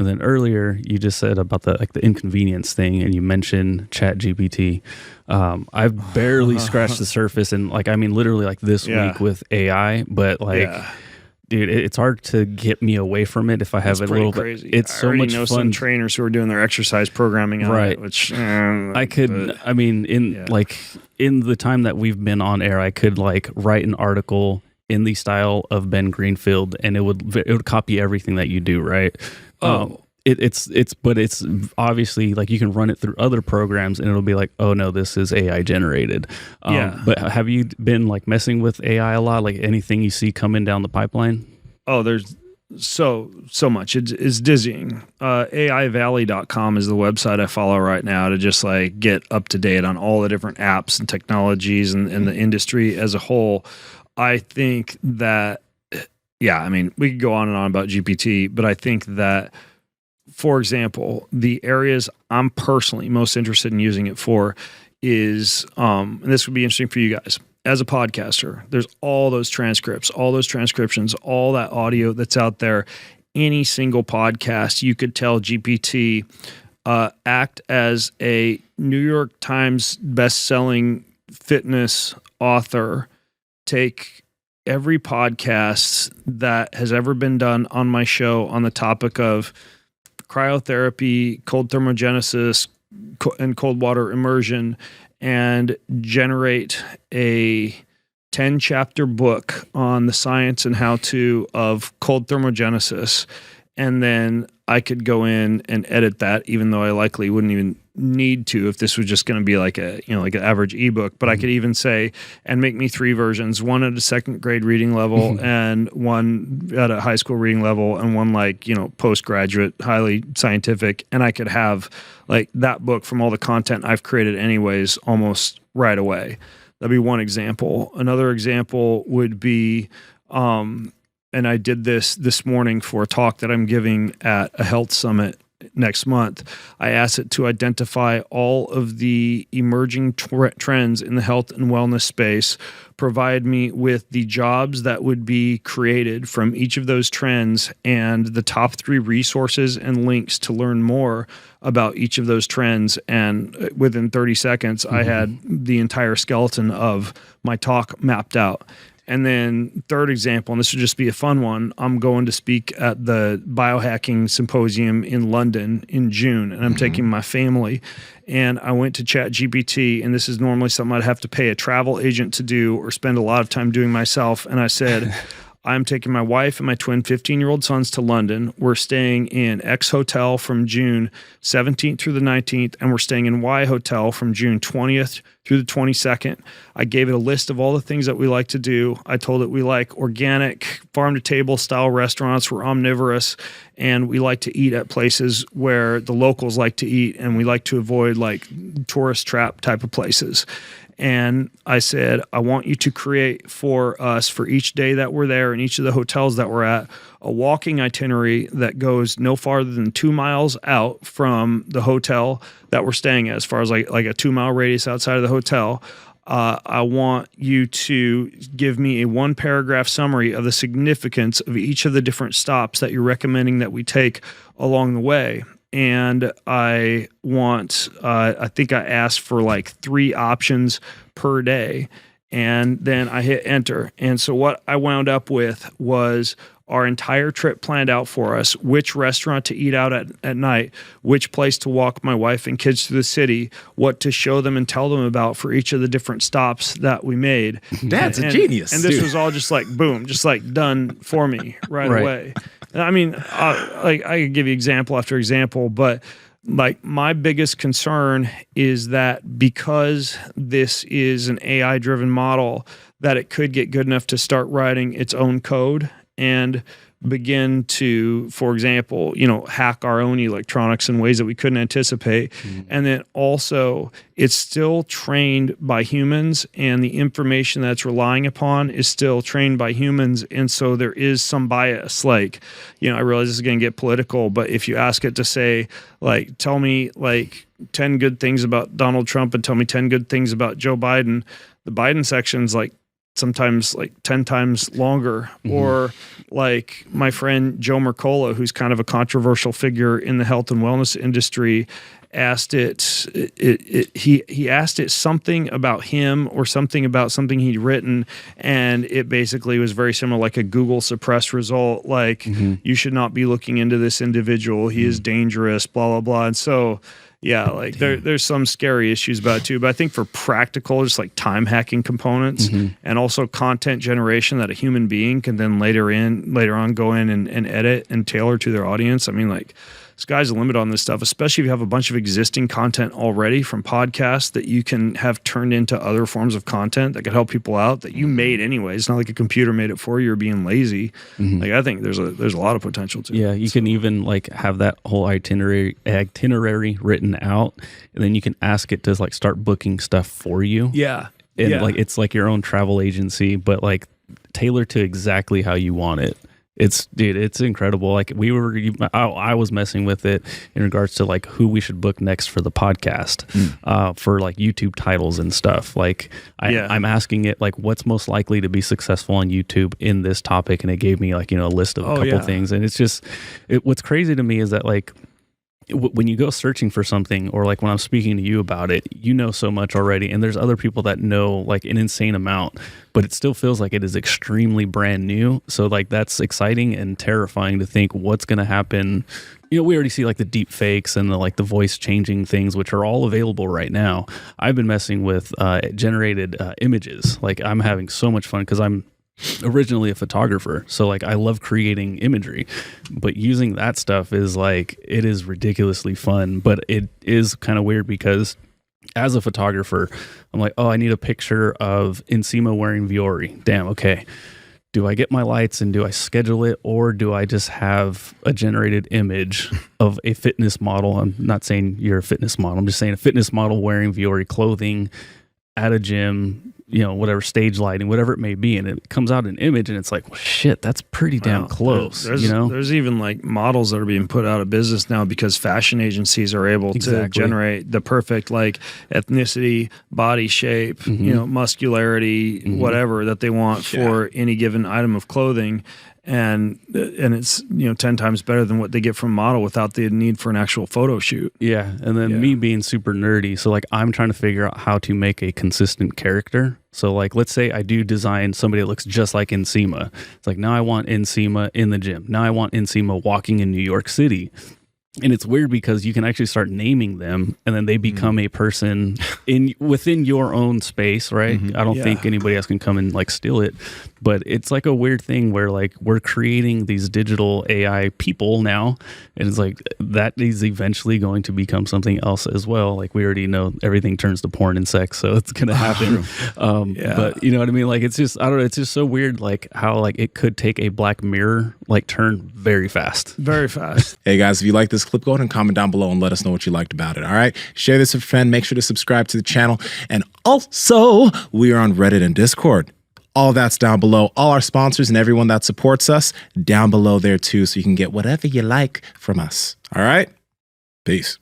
And then earlier you just said about the inconvenience thing, and you mentioned Chat GPT. I've barely scratched the surface, and literally this week with AI, but dude, it's hard to get me away from it if I have a little crazy. bit. It's so much fun. Some trainers who are doing their exercise programming on it, which I could. In the time that we've been on air, I could write an article in the style of Ben Greenfield, and it would copy everything that you do, right? It's obviously you can run it through other programs and it'll be oh no, this is AI generated. But have you been messing with AI a lot? Anything you see coming down the pipeline? Oh, there's so much. It's dizzying. AIValley.com is the website I follow right now to just get up to date on all the different apps and technologies and the industry as a whole. I think that, we could go on and on about GPT, but I think that, for example, the areas I'm personally most interested in using it for is, and this would be interesting for you guys, as a podcaster, there's all those transcripts, all those transcriptions, all that audio that's out there. Any single podcast, you could tell GPT, act as a New York Times best-selling fitness author, take every podcast that has ever been done on my show on the topic of cryotherapy, cold thermogenesis, and cold water immersion, and generate a 10-chapter book on the science and how-to of cold thermogenesis. And then I could go in and edit that, even though I likely wouldn't even need to if this was just going to be an average ebook. But I could even say, and make me 3 versions, one at a second grade reading level and one at a high school reading level and one postgraduate, highly scientific. And I could have that book from all the content I've created anyways almost right away. That'd be one example. Another example would be, and I did this morning for a talk that I'm giving at a health summit next month. I asked it to identify all of the emerging trends in the health and wellness space, provide me with the jobs that would be created from each of those trends, and the top 3 resources and links to learn more about each of those trends. And within 30 seconds, I had the entire skeleton of my talk mapped out. And then third example, and this would just be a fun one, I'm going to speak at the biohacking symposium in London in June, and I'm taking my family. And I went to ChatGPT, and this is normally something I'd have to pay a travel agent to do or spend a lot of time doing myself. And I said, I'm taking my wife and my twin 15-year-old sons to London. We're staying in X hotel from June 17th through the 19th, and we're staying in Y hotel from June 20th through the 22nd. I gave it a list of all the things that we like to do. I told it we like organic, farm-to-table style restaurants. We're omnivorous, and we like to eat at places where the locals like to eat, and we like to avoid tourist trap type of places. And I said, I want you to create for us, for each day that we're there and each of the hotels that we're at, a walking itinerary that goes no farther than 2 miles out from the hotel that we're staying at, as far as like a 2-mile radius outside of the hotel. I want you to give me a 1-paragraph summary of the significance of each of the different stops that you're recommending that we take along the way. And I want, I think I asked for 3 options per day. And then I hit enter. And so what I wound up with was our entire trip planned out for us, which restaurant to eat out at night, which place to walk my wife and kids through the city, what to show them and tell them about for each of the different stops that we made. That's a genius. And this was all just boom, just done for me right away. I mean, I could give you example after example, but my biggest concern is that because this is an AI-driven model, that it could get good enough to start writing its own code and begin to, for example, hack our own electronics in ways that we couldn't anticipate. And then also it's still trained by humans, and the information that's relying upon is still trained by humans. And so there is some bias. I realize this is going to get political, but if you ask it to say, tell me 10 good things about Donald Trump and tell me 10 good things about Joe Biden, the Biden section's sometimes like 10 times longer. Or like my friend Joe Mercola, who's kind of a controversial figure in the health and wellness industry, asked he asked it something about him or something about something he'd written, and it basically was very similar, like a Google suppressed result, like you should not be looking into this individual, he is dangerous, blah blah blah. And so yeah, like there's some scary issues about it too, but I think for practical, just like time hacking components and also content generation that a human being can then later on go in and edit and tailor to their audience. I mean, like, sky's the limit on this stuff, especially if you have a bunch of existing content already from podcasts that you can have turned into other forms of content that could help people out that you made anyway. It's not like a computer made it for you or being lazy. Like, I think there's a lot of potential to it. Yeah, you can even like have that whole itinerary written out, and then you can ask it to like start booking stuff for you. Yeah. And like it's like your own travel agency, but like tailored to exactly how you want it. It's incredible. Like I was messing with it in regards to like who we should book next for the podcast, for like YouTube titles and stuff. Like I'm asking it like what's most likely to be successful on YouTube in this topic, and it gave me like, you know, a list of a couple things. And it's just what's crazy to me is that like when you go searching for something, or like when I'm speaking to you about it, you know so much already, and there's other people that know like an insane amount, but it still feels like it is extremely brand new. So like that's exciting and terrifying to think what's going to happen. You know, we already see like the deep fakes and the voice changing things, which are all available right now. I've been messing with generated images. Like I'm having so much fun because I'm originally a photographer, so like I love creating imagery, but using that stuff is like, it is ridiculously fun. But it is kind of weird because as a photographer, I'm like, oh, I need a picture of Nsima wearing Viore. Damn, okay. Do I get my lights and do I schedule it, or do I just have a generated image of a fitness model? I'm not saying you're a fitness model. I'm just saying a fitness model wearing Viore clothing at a gym, you know, whatever, stage lighting, whatever it may be, and it comes out an image, and it's like, well, shit, that's pretty damn close. There's even like models that are being put out of business now because fashion agencies are able to generate the perfect like ethnicity, body shape, you know, muscularity, whatever that they want for any given item of clothing. And it's, you know, 10 times better than what they get from a model without the need for an actual photo shoot. Yeah. And then me being super nerdy, so like I'm trying to figure out how to make a consistent character. So like, let's say I do design somebody that looks just like Nsima. It's like, now I want Nsima in the gym. Now I want Nsima walking in New York City. And it's weird because you can actually start naming them, and then they become a person within your own space, right? I don't think anybody else can come and like steal it. But it's like a weird thing where like we're creating these digital AI people now, and it's like that is eventually going to become something else as well. Like we already know everything turns to porn and sex, so it's gonna happen. But you know what I mean? Like it's just, I don't know, it's just so weird like how like it could take a Black Mirror like turn very fast. Very fast. Hey guys, if you like this clip, go ahead and comment down below and let us know what you liked about it. All right, share this with a friend. Make sure to subscribe to the channel, and also we are on Reddit and Discord. All that's down below. All our sponsors and everyone that supports us down below there too, so you can get whatever you like from us. All right, peace.